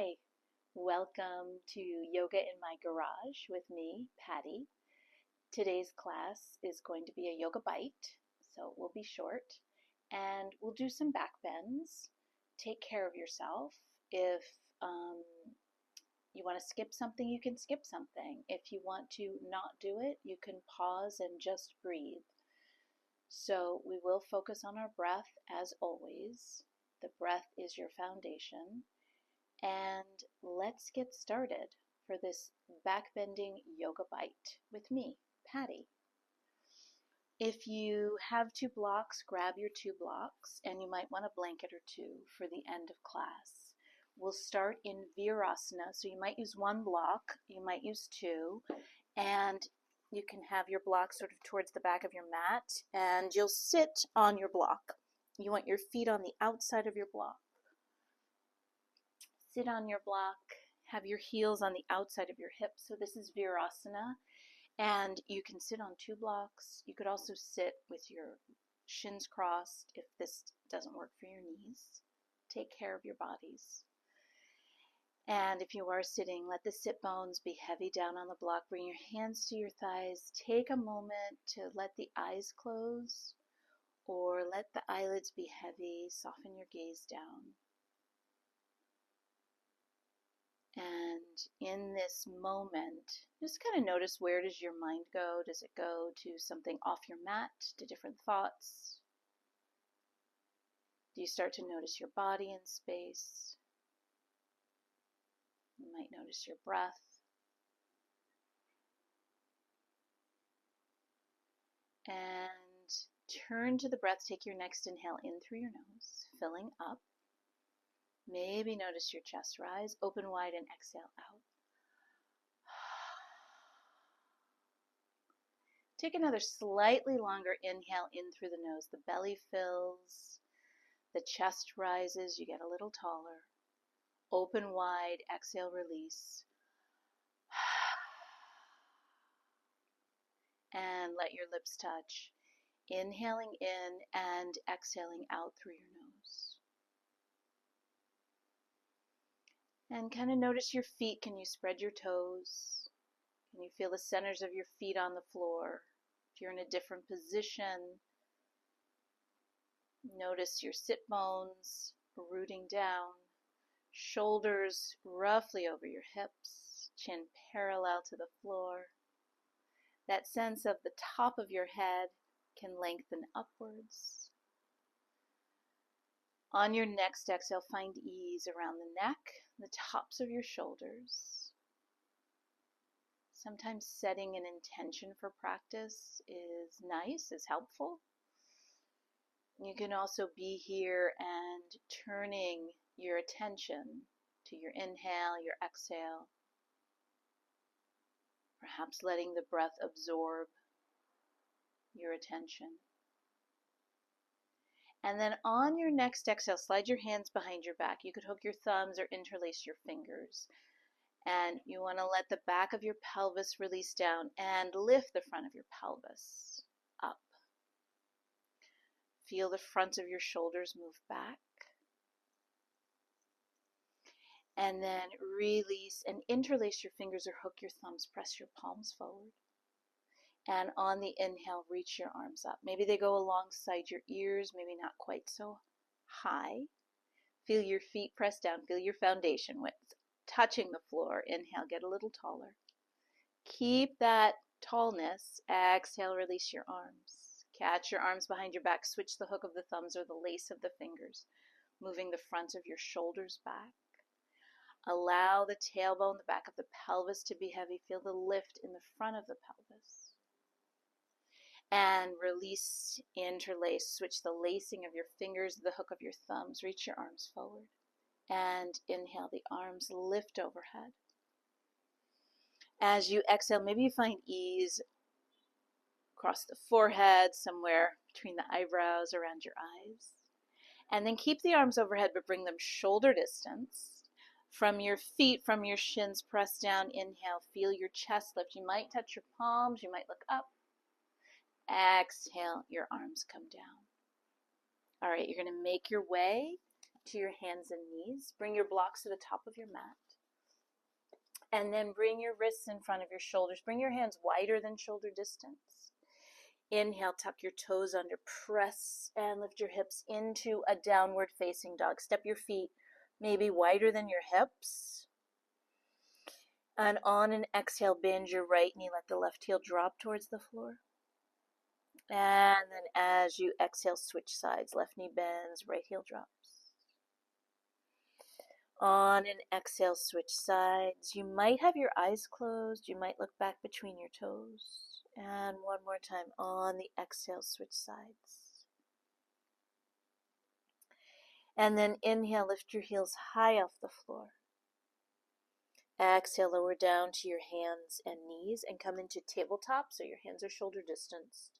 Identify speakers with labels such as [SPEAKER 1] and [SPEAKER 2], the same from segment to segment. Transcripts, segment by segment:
[SPEAKER 1] Hi, welcome to Yoga in My Garage with me, Patty. Today's class is going to be a Yoga Byte, so it will be short, and we'll do some back bends. Take care of yourself. If you want to skip something, you can skip something. If you want to not do it, you can pause and just breathe. So we will focus on our breath as always. The breath is your foundation. And let's get started for this backbending yoga bite with me, Patty. If you have 2 blocks, grab your 2 blocks, and you might want a blanket or 2 for the end of class. We'll start in Virasana, so you might use 1 block, you might use 2, and you can have your block sort of towards the back of your mat, and you'll sit on your block. You want your feet on the outside of your block. Sit on your block, have your heels on the outside of your hips. So this is Virasana, and you can sit on 2 blocks. You could also sit with your shins crossed if this doesn't work for your knees. Take care of your bodies. And if you are sitting, let the sit bones be heavy down on the block. Bring your hands to your thighs. Take a moment to let the eyes close or let the eyelids be heavy. Soften your gaze down. And in this moment, just kind of notice, where does your mind go? Does it go to something off your mat, to different thoughts? Do you start to notice your body in space? You might notice your breath. And turn to the breath. Take your next inhale in through your nose, filling up. Maybe notice your chest rise, open wide, and exhale out. Take another slightly longer inhale in through the nose. The belly fills, the chest rises, you get a little taller. Open wide, exhale, release. And let your lips touch. Inhaling in and exhaling out through your nose. And kind of notice your feet. Can you spread your toes? Can you feel the centers of your feet on the floor? If you're in a different position, notice your sit bones rooting down, shoulders roughly over your hips, chin parallel to the floor. That sense of the top of your head can lengthen upwards. On your next exhale, find ease around the neck, the tops of your shoulders. Sometimes setting an intention for practice is nice, is helpful. You can also be here and turning your attention to your inhale, your exhale. Perhaps letting the breath absorb your attention. And then on your next exhale, slide your hands behind your back. You could hook your thumbs or interlace your fingers. And you want to let the back of your pelvis release down and lift the front of your pelvis up. Feel the front of your shoulders move back. And then release and interlace your fingers or hook your thumbs. Press your palms forward. And on the inhale, reach your arms up. Maybe they go alongside your ears, maybe not quite so high. Feel your feet press down. Feel your foundation width touching the floor. Inhale, get a little taller. Keep that tallness. Exhale, release your arms. Catch your arms behind your back. Switch the hook of the thumbs or the lace of the fingers, moving the front of your shoulders back. Allow the tailbone, the back of the pelvis to be heavy. Feel the lift in the front of the pelvis. And release, interlace. Switch the lacing of your fingers, the hook of your thumbs. Reach your arms forward. And inhale, the arms lift overhead. As you exhale, maybe you find ease across the forehead, somewhere between the eyebrows, around your eyes. And then keep the arms overhead, but bring them shoulder distance. From your feet, from your shins, press down. Inhale, feel your chest lift. You might touch your palms, you might look up. Exhale, your arms come down. All right, you're going to make your way to your hands and knees. Bring your blocks to the top of your mat. And then bring your wrists in front of your shoulders. Bring your hands wider than shoulder distance. Inhale, tuck your toes under, press and lift your hips into a downward facing dog. Step your feet maybe wider than your hips. And on an exhale, bend your right knee, let the left heel drop towards the floor. And then as you exhale, switch sides. Left knee bends, right heel drops. On an exhale, switch sides. You might have your eyes closed. You might look back between your toes. And one more time. On the exhale, switch sides. And then inhale, lift your heels high off the floor. Exhale, lower down to your hands and knees and come into tabletop, so your hands are shoulder distanced.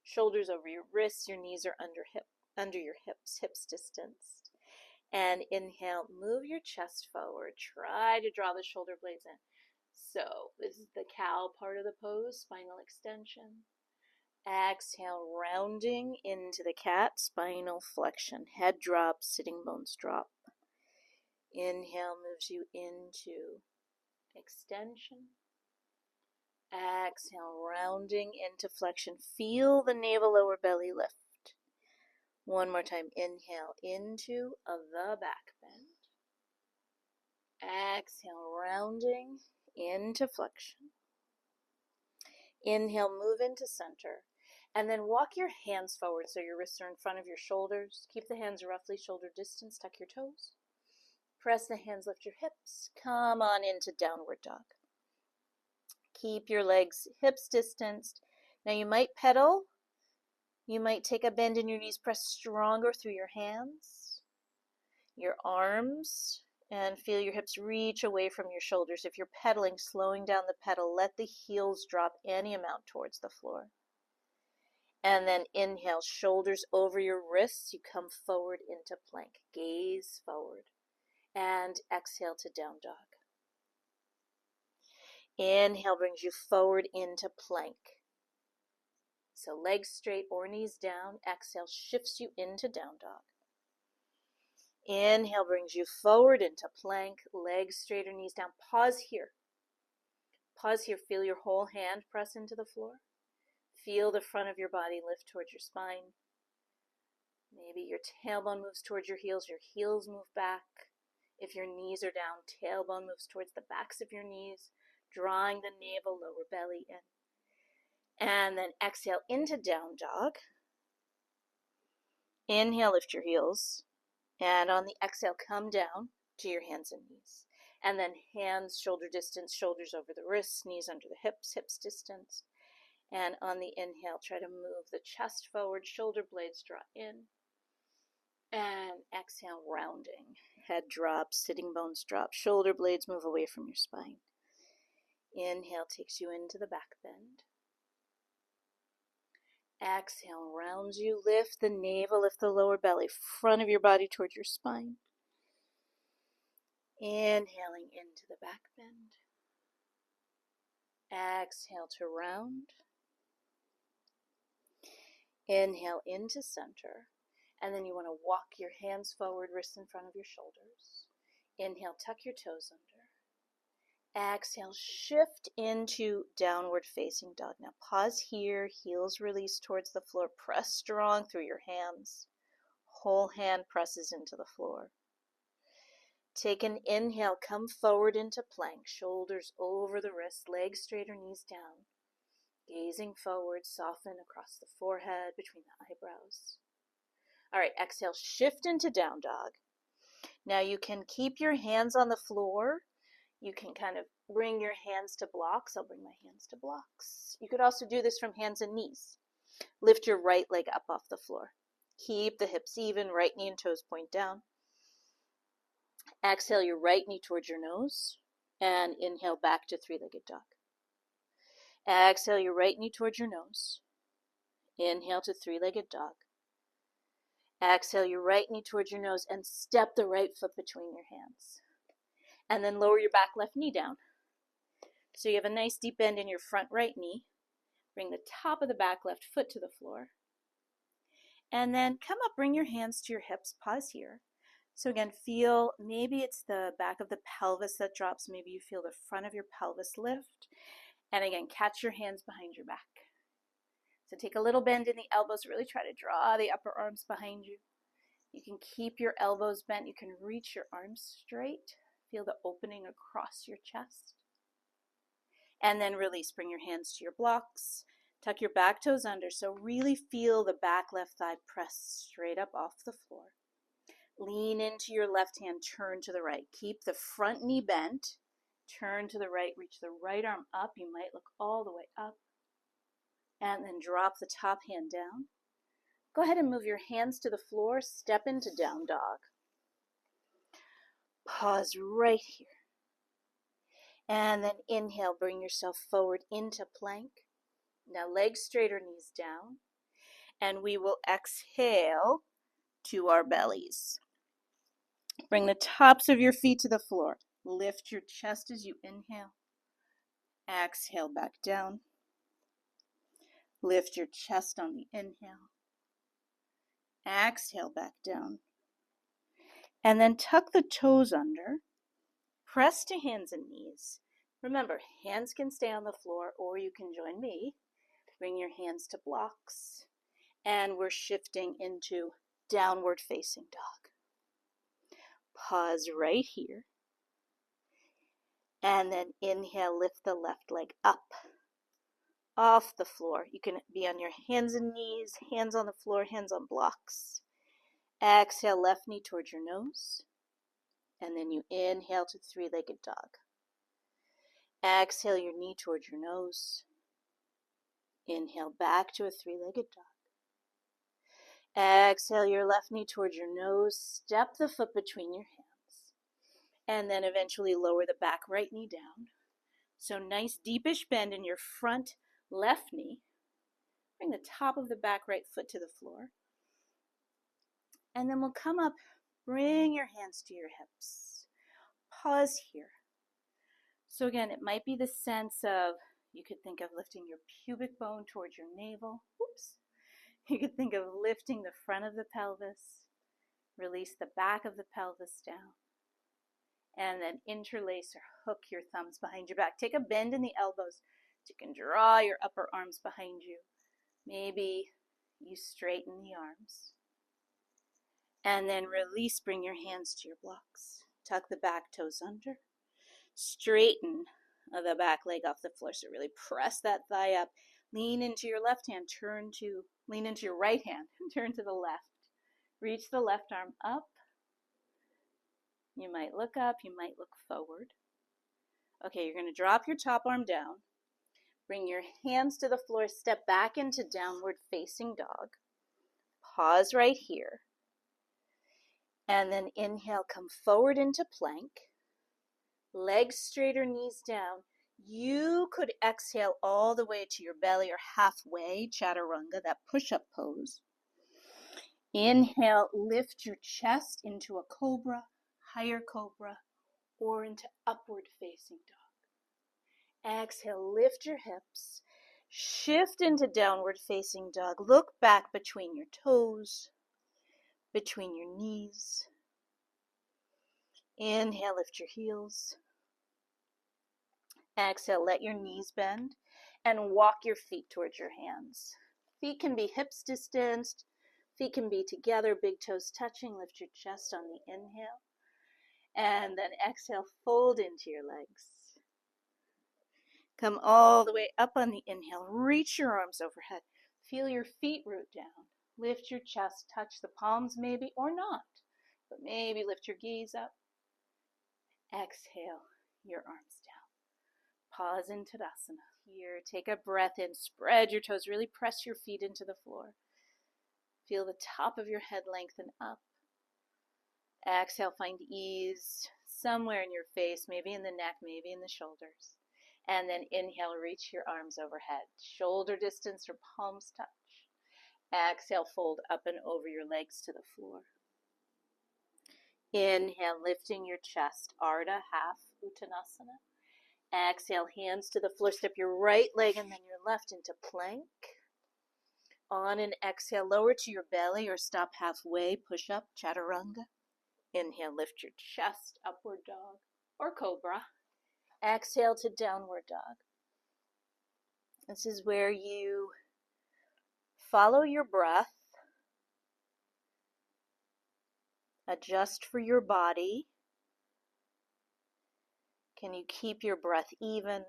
[SPEAKER 1] Shoulders over your wrists, your knees are under your hips distanced. And inhale, move your chest forward. Try to draw the shoulder blades in. So this is the cow part of the pose, spinal extension. Exhale, rounding into the cat, spinal flexion. Head drops, sitting bones drop. Inhale moves you into extension. Exhale, rounding into flexion. Feel the navel, lower belly lift. One more time. Inhale into the back bend. Exhale, rounding into flexion. Inhale, move into center. And then walk your hands forward so your wrists are in front of your shoulders. Keep the hands roughly shoulder distance. Tuck your toes. Press the hands, lift your hips. Come on into downward dog. Keep your legs hips distanced. Now you might pedal. You might take a bend in your knees. Press stronger through your hands, your arms, and feel your hips reach away from your shoulders. If you're pedaling, slowing down the pedal, let the heels drop any amount towards the floor. And then inhale, shoulders over your wrists. You come forward into plank. Gaze forward. And exhale to down dog. Inhale brings you forward into plank. So legs straight or knees down. Exhale shifts you into down dog. Inhale brings you forward into plank. Legs straight or knees down. Pause here. Pause here. Feel your whole hand press into the floor. Feel the front of your body lift towards your spine. Maybe your tailbone moves towards your heels move back. If your knees are down, tailbone moves towards the backs of your knees, drawing the navel, lower belly in. And then exhale into down dog. Inhale, lift your heels. And on the exhale, come down to your hands and knees. And then hands shoulder distance, shoulders over the wrists, knees under the hips, hips distance. And on the inhale, try to move the chest forward, shoulder blades draw in. And exhale, rounding. Head drops, sitting bones drop, shoulder blades move away from your spine. Inhale takes you into the back bend. Exhale, rounds you, lift the navel, lift the lower belly, front of your body towards your spine. Inhaling into the back bend. Exhale to round. Inhale into center. And then you want to walk your hands forward, wrists in front of your shoulders. Inhale, tuck your toes under. Exhale, shift into downward facing dog. Now pause here, heels release towards the floor. Press strong through your hands. Whole hand presses into the floor. Take an inhale, come forward into plank. Shoulders over the wrists, legs straight or knees down. Gazing forward, soften across the forehead, between the eyebrows. All right, exhale, shift into down dog. Now you can keep your hands on the floor. You can kind of bring your hands to blocks. I'll bring my hands to blocks. You could also do this from hands and knees. Lift your right leg up off the floor. Keep the hips even, right knee and toes point down. Exhale your right knee towards your nose and inhale back to three-legged dog. Exhale your right knee towards your nose. Inhale to three-legged dog. Exhale your right knee towards your nose and step the right foot between your hands. And then lower your back left knee down. So you have a nice deep bend in your front right knee. Bring the top of the back left foot to the floor. And then come up, bring your hands to your hips. Pause here. So again, feel, maybe it's the back of the pelvis that drops, maybe you feel the front of your pelvis lift. And again, catch your hands behind your back. So take a little bend in the elbows, really try to draw the upper arms behind you. You can keep your elbows bent, you can reach your arms straight. Feel the opening across your chest. And then release, bring your hands to your blocks. Tuck your back toes under, so really feel the back left thigh press straight up off the floor. Lean into your left hand, turn to the right. Keep the front knee bent, turn to the right, reach the right arm up. You might look all the way up. And then drop the top hand down. Go ahead and move your hands to the floor, step into down dog. Pause right here. And then inhale, bring yourself forward into plank. Now legs straight or knees down. And we will exhale to our bellies. Bring the tops of your feet to the floor. Lift your chest as you inhale. Exhale back down. Lift your chest on the inhale. Exhale back down. And then tuck the toes under. Press to hands and knees. Remember, hands can stay on the floor or you can join me. Bring your hands to blocks. And we're shifting into downward facing dog. Pause right here. And then inhale, lift the left leg up. Off the floor. You can be on your hands and knees, hands on the floor, hands on blocks. Exhale, left knee towards your nose. And then you inhale to three-legged dog. Exhale your knee towards your nose. Inhale back to a three-legged dog. Exhale your left knee towards your nose. Step the foot between your hands. And then eventually lower the back right knee down. So nice deepish bend in your front left knee. Bring the top of the back right foot to the floor. And then we'll come up, bring your hands to your hips. Pause here. So again, it might be the sense of, you could think of lifting your pubic bone towards your navel. Whoops. You could think of lifting the front of the pelvis. Release the back of the pelvis down. And then interlace or hook your thumbs behind your back. Take a bend in the elbows. You can draw your upper arms behind you. Maybe you straighten the arms. And then release, bring your hands to your blocks. Tuck the back toes under. Straighten the back leg off the floor. So really press that thigh up. Lean into your left hand. Lean into your right hand. Turn to the left. Reach the left arm up. You might look up. You might look forward. Okay, you're going to drop your top arm down. Bring your hands to the floor. Step back into downward facing dog. Pause right here. And then inhale, come forward into plank. Legs straight or knees down. You could exhale all the way to your belly or halfway, chaturanga, that push-up pose. Inhale, lift your chest into a cobra, higher cobra, or into upward facing dog. Exhale, lift your hips. Shift into downward facing dog. Look back between your toes, between your knees. Inhale, lift your heels. Exhale, let your knees bend and walk your feet towards your hands. Feet can be hips distanced. Feet can be together, big toes touching. Lift your chest on the inhale. And then exhale, fold into your legs. Come all the way up on the inhale. Reach your arms overhead. Feel your feet root down. Lift your chest, touch the palms maybe, or not. But maybe lift your gaze up. Exhale your arms down. Pause in Tadasana. Here, take a breath in. Spread your toes. Really press your feet into the floor. Feel the top of your head lengthen up. Exhale, find ease somewhere in your face, maybe in the neck, maybe in the shoulders. And then inhale, reach your arms overhead. Shoulder distance or palms touch. Exhale, fold up and over your legs to the floor. Inhale, lifting your chest, Ardha, half Uttanasana. Exhale, hands to the floor. Step your right leg and then your left into plank. On an exhale, lower to your belly or stop halfway. Push up, chaturanga. Inhale, lift your chest, upward dog or cobra. Exhale to downward dog. This is where you follow your breath, adjust for your body. Can you keep your breath even?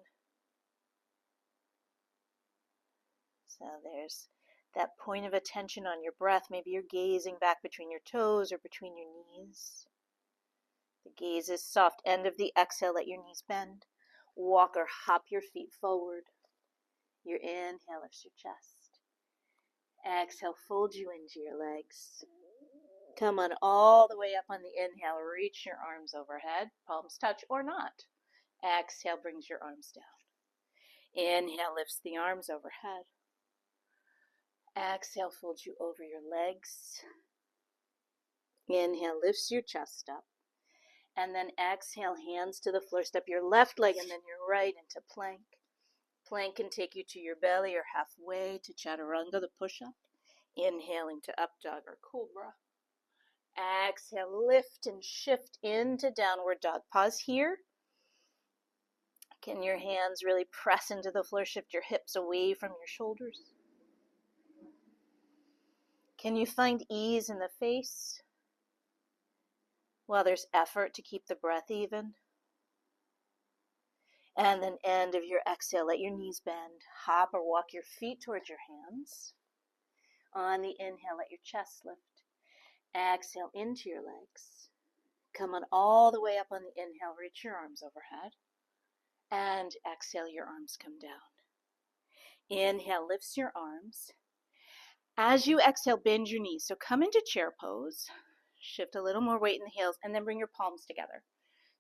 [SPEAKER 1] So there's that point of attention on your breath. Maybe you're gazing back between your toes or between your knees. The gaze is soft. End of the exhale, let your knees bend. Walk or hop your feet forward. Your inhale lifts your chest. Exhale, fold you into your legs. Come on all the way up on the inhale. Reach your arms overhead. Palms touch or not. Exhale brings your arms down. Inhale lifts the arms overhead. Exhale folds you over your legs. Inhale lifts your chest up. And then exhale, hands to the floor. Step your left leg and then your right into plank. Plank can take you to your belly or halfway to chaturanga, the push-up. Inhaling to up dog or cobra. Exhale, lift and shift into downward dog. Pause here. Can your hands really press into the floor? Shift your hips away from your shoulders. Can you find ease in the face while there's effort to keep the breath even? And then end of your exhale, let your knees bend. Hop or walk your feet towards your hands. On the inhale, let your chest lift. Exhale into your legs. Come on all the way up on the inhale, reach your arms overhead. And exhale, your arms come down. Inhale, lifts your arms. As you exhale, bend your knees. So come into chair pose. Shift a little more weight in the heels and then bring your palms together.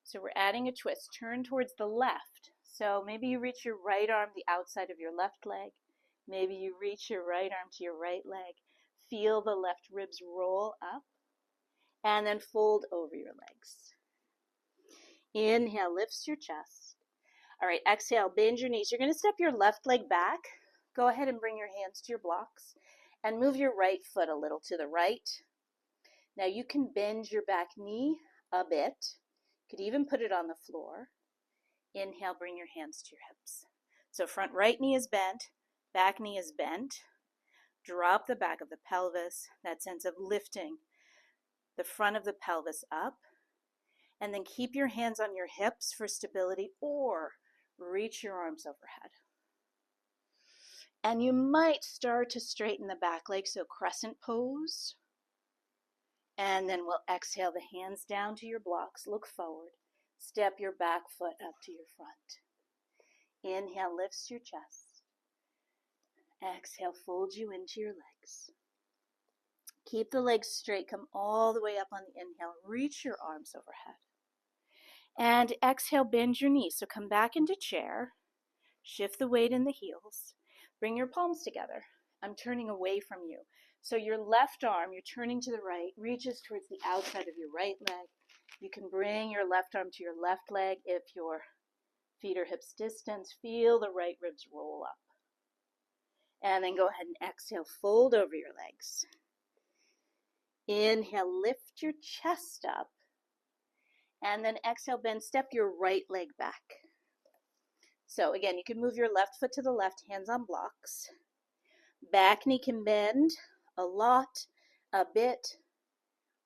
[SPEAKER 1] So we're adding a twist. Turn towards the left. So maybe you reach your right arm the outside of your left leg. Maybe you reach your right arm to your right leg. Feel the left ribs roll up and then fold over your legs. Inhale, lifts your chest. All right, exhale, bend your knees. You're going to step your left leg back. Go ahead and bring your hands to your blocks and move your right foot a little to the right. Now you can bend your back knee a bit. You could even put it on the floor. Inhale, bring your hands to your hips. So front right knee is bent, back knee is bent. Drop the back of the pelvis, that sense of lifting the front of the pelvis up. And then keep your hands on your hips for stability or reach your arms overhead. And you might start to straighten the back leg, so crescent pose. And then we'll exhale the hands down to your blocks, look forward. Step your back foot up to your front. Inhale, lifts your chest. Exhale, folds you into your legs. Keep the legs straight, come all the way up on the inhale, reach your arms overhead. And exhale, bend your knees. So come back into chair, shift the weight in the heels, bring your palms together. I'm turning away from you. So your left arm, you're turning to the right, reaches towards the outside of your right leg. You can bring your left arm to your left leg if your feet are hips distance. Feel the right ribs roll up. And then go ahead and exhale, fold over your legs. Inhale, lift your chest up. And then exhale, bend, step your right leg back. So again, you can move your left foot to the left, hands on blocks. Back knee can bend a lot, a bit.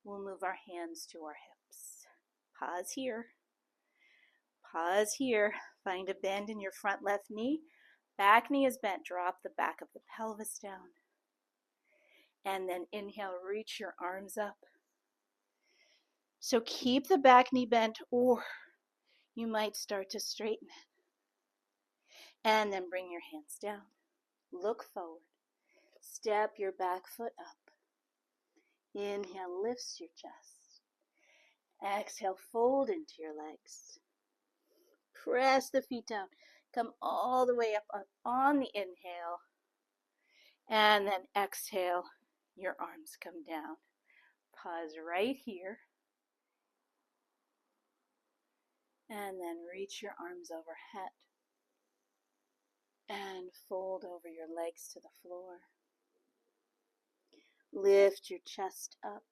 [SPEAKER 1] We'll move our hands to our hips. Pause here. Pause here. Find a bend in your front left knee. Back knee is bent. Drop the back of the pelvis down. And then inhale, reach your arms up. So keep the back knee bent, or you might start to straighten it. And then bring your hands down. Look forward. Step your back foot up. Inhale, lifts your chest. Exhale, fold into your legs. Press the feet down. Come all the way up on the inhale. And then exhale, your arms come down. Pause right here. And then reach your arms overhead. And fold over your legs to the floor. Lift your chest up.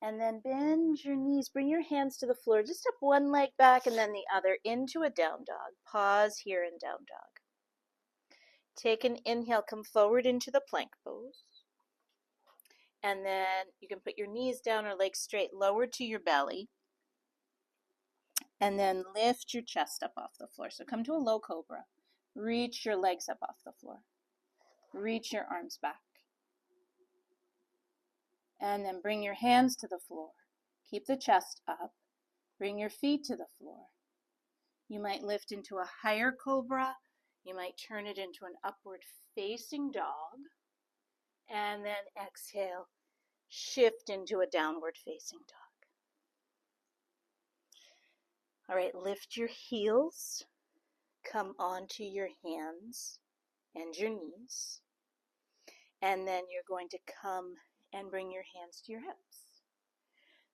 [SPEAKER 1] And then bend your knees, bring your hands to the floor. Just step one leg back and then the other into a down dog. Pause here in down dog. Take an inhale, come forward into the plank pose. And then you can put your knees down or legs straight, lower to your belly. And then lift your chest up off the floor. So come to a low cobra. Reach your legs up off the floor. Reach your arms back. And then bring your hands to the floor. Keep the chest up. Bring your feet to the floor. You might lift into a higher cobra. You might turn it into an upward facing dog. And then exhale, shift into a downward facing dog. All right, lift your heels. Come onto your hands and your knees. And then you're going to come and bring your hands to your hips.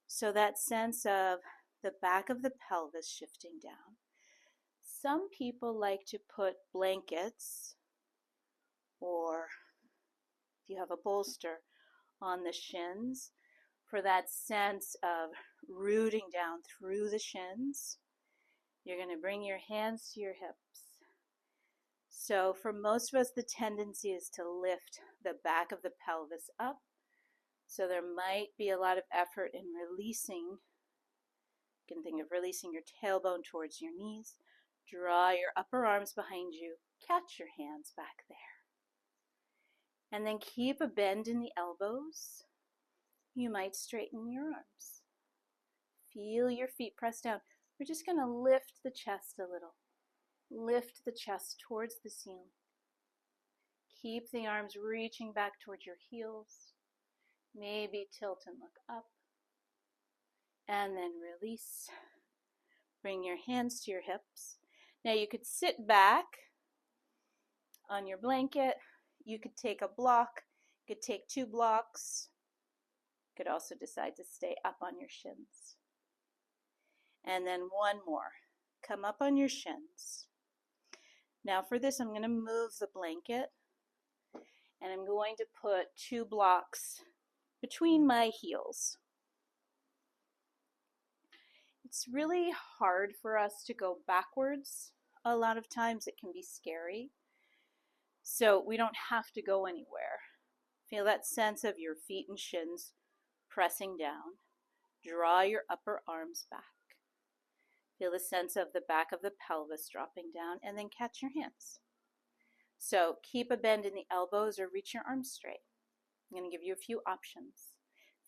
[SPEAKER 1] So that sense of the back of the pelvis shifting down. Some people like to put blankets, or if you have a bolster, on the shins for that sense of rooting down through the shins. You're going to bring your hands to your hips. So for most of us, the tendency is to lift the back of the pelvis up. So there might be a lot of effort in releasing. You can think of releasing your tailbone towards your knees. Draw your upper arms behind you. Catch your hands back there. And then keep a bend in the elbows. You might straighten your arms. Feel your feet press down. We're just going to lift the chest a little. Lift the chest towards the ceiling. Keep the arms reaching back towards your heels. Maybe tilt and look up. And then release. Bring your hands to your hips. Now you could sit back on your blanket. You could take a block. You could take 2 blocks. You could also decide to stay up on your shins. And then one more. Come up on your shins. Now for this, I'm going to move the blanket. And I'm going to put 2 blocks between my heels. It's really hard for us to go backwards. A lot of times it can be scary. So we don't have to go anywhere. Feel that sense of your feet and shins pressing down. Draw your upper arms back. Feel the sense of the back of the pelvis dropping down, and then catch your hands. So keep a bend in the elbows or reach your arms straight. I'm going to give you a few options.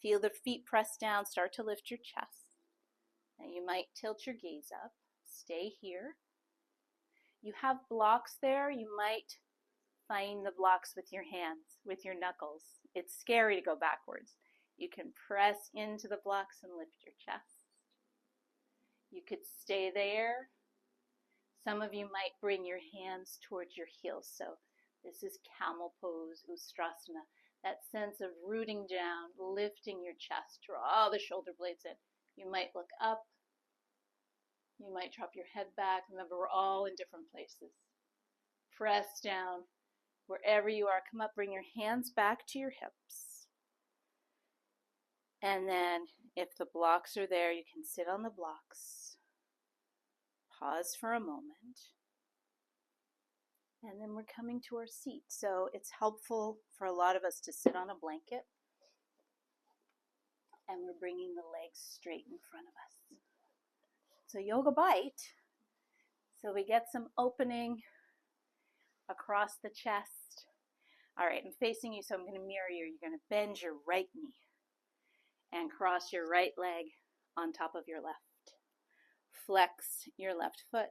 [SPEAKER 1] Feel the feet press down, start to lift your chest. Now you might tilt your gaze up. Stay here. You have blocks there. You might find the blocks with your hands, with your knuckles. It's scary to go backwards. You can press into the blocks and lift your chest. You could stay there. Some of you might bring your hands towards your heels. So this is Camel Pose, Ustrasana. That sense of rooting down, lifting your chest. Draw the shoulder blades in. You might look up. You might drop your head back. Remember, we're all in different places. Press down. Wherever you are, come up, bring your hands back to your hips. And then if the blocks are there, you can sit on the blocks. Pause for a moment. And then we're coming to our seat. So it's helpful for a lot of us to sit on a blanket. And we're bringing the legs straight in front of us. So Yoga Byte. So we get some opening across the chest. All right, I'm facing you, so I'm going to mirror you. You're going to bend your right knee and cross your right leg on top of your left. Flex your left foot.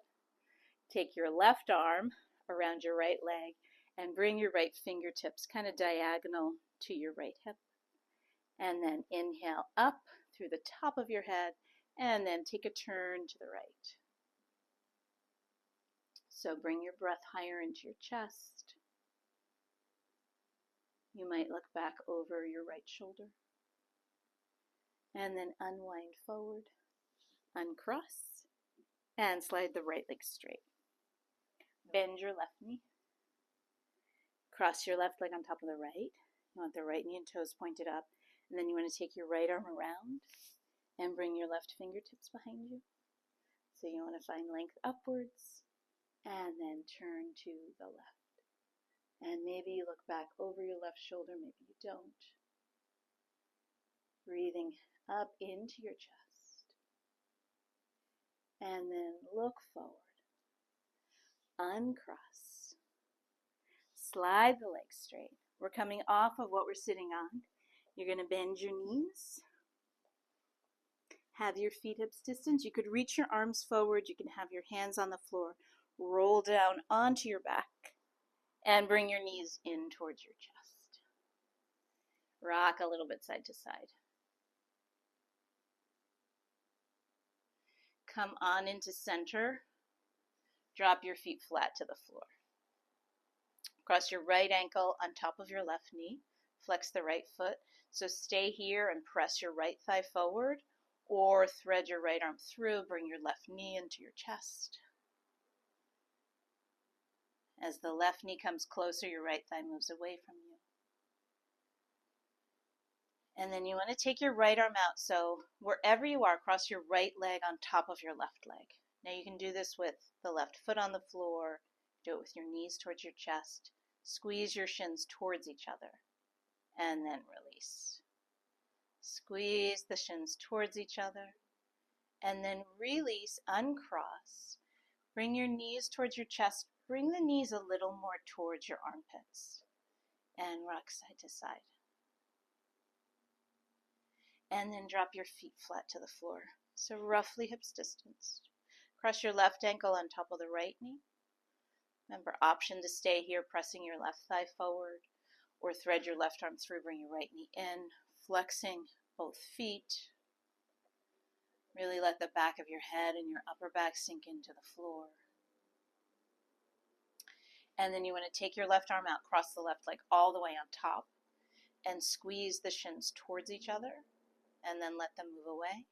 [SPEAKER 1] Take your left arm around your right leg and bring your right fingertips kind of diagonal to your right hip. And then inhale up through the top of your head and then take a turn to the right. So bring your breath higher into your chest. You might look back over your right shoulder. And then unwind forward, uncross, and slide the right leg straight. Bend your left knee. Cross your left leg on top of the right. You want the right knee and toes pointed up. And then you want to take your right arm around and bring your left fingertips behind you. So you want to find length upwards and then turn to the left. And maybe you look back over your left shoulder, maybe you don't. Breathing up into your chest. And then look forward. Uncross. Slide the legs straight. We're coming off of what we're sitting on. You're going to bend your knees. Have your feet hips distance. You could reach your arms forward. You can have your hands on the floor. Roll down onto your back and bring your knees in towards your chest. Rock a little bit side to side. Come on into center. Drop your feet flat to the floor. Cross your right ankle on top of your left knee. Flex the right foot. So stay here and press your right thigh forward, or thread your right arm through. Bring your left knee into your chest. As the left knee comes closer, your right thigh moves away from you. And then you want to take your right arm out. So wherever you are, cross your right leg on top of your left leg. Now you can do this with the left foot on the floor. Do it with your knees towards your chest. Squeeze your shins towards each other. And then release. Squeeze the shins towards each other. And then release, uncross. Bring your knees towards your chest. Bring the knees a little more towards your armpits. And rock side to side. And then drop your feet flat to the floor. So roughly hips distance. Cross your left ankle on top of the right knee. Remember, option to stay here, pressing your left thigh forward, or thread your left arm through, bring your right knee in, flexing both feet. Really let the back of your head and your upper back sink into the floor. And then you want to take your left arm out, cross the left leg all the way on top, and squeeze the shins towards each other, and then let them move away.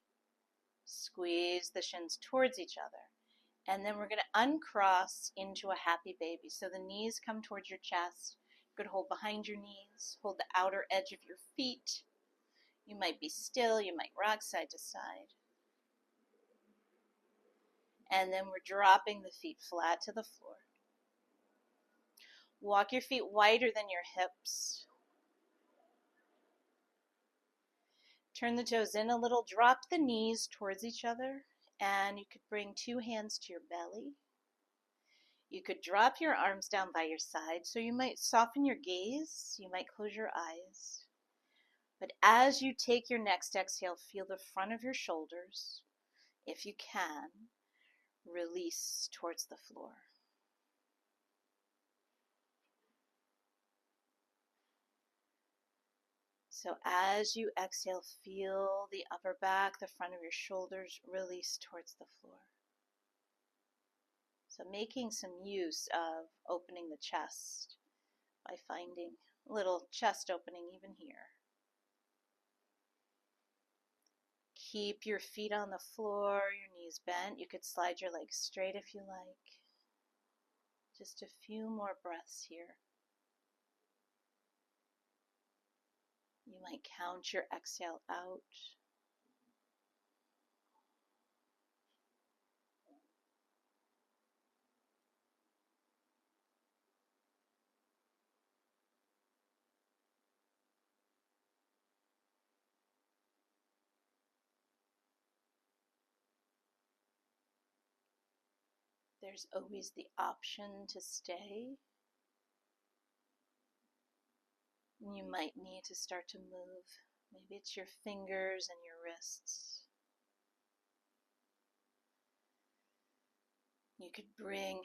[SPEAKER 1] Squeeze the shins towards each other. And then we're going to uncross into a happy baby. So the knees come towards your chest. You could hold behind your knees, hold the outer edge of your feet. You might be still, you might rock side to side. And then we're dropping the feet flat to the floor. Walk your feet wider than your hips. Turn the toes in a little, drop the knees towards each other, and you could bring two hands to your belly. You could drop your arms down by your side, so you might soften your gaze, you might close your eyes. But as you take your next exhale, feel the front of your shoulders. If you can, release towards the floor. So as you exhale, feel the upper back, the front of your shoulders release towards the floor. So making some use of opening the chest by finding a little chest opening even here. Keep your feet on the floor, your knees bent. You could slide your legs straight if you like. Just a few more breaths here. You might count your exhale out. There's always the option to stay. You might need to start to move. Maybe it's your fingers and your wrists. You could bring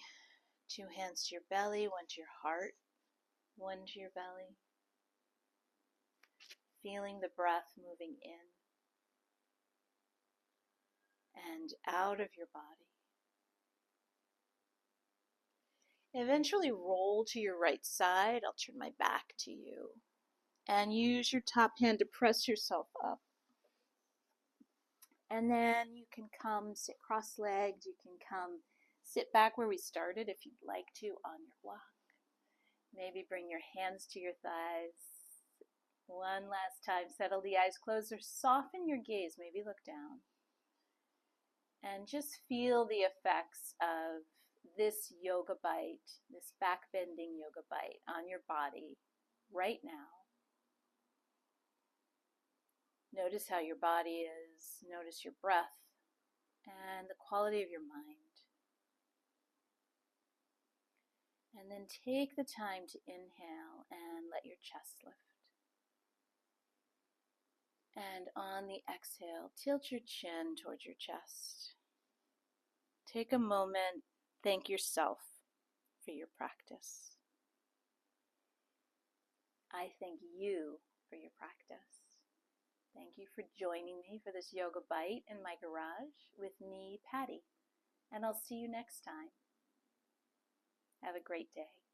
[SPEAKER 1] two hands to your belly, one to your heart, one to your belly. Feeling the breath moving in and out of your body. Eventually roll to your right side. I'll turn my back to you. And use your top hand to press yourself up. And then you can come sit cross-legged. You can come sit back where we started if you'd like to on your walk. Maybe bring your hands to your thighs. One last time, settle the eyes closed or soften your gaze, maybe look down. And just feel the effects of this yoga bite, this backbending yoga bite on your body right now. Notice how your body is, notice your breath, and the quality of your mind. And then take the time to inhale and let your chest lift. And on the exhale, tilt your chin towards your chest. Take a moment, thank yourself for your practice. I thank you for your practice. Thank you for joining me for this yoga bite in my garage with me, Patty. And I'll see you next time. Have a great day.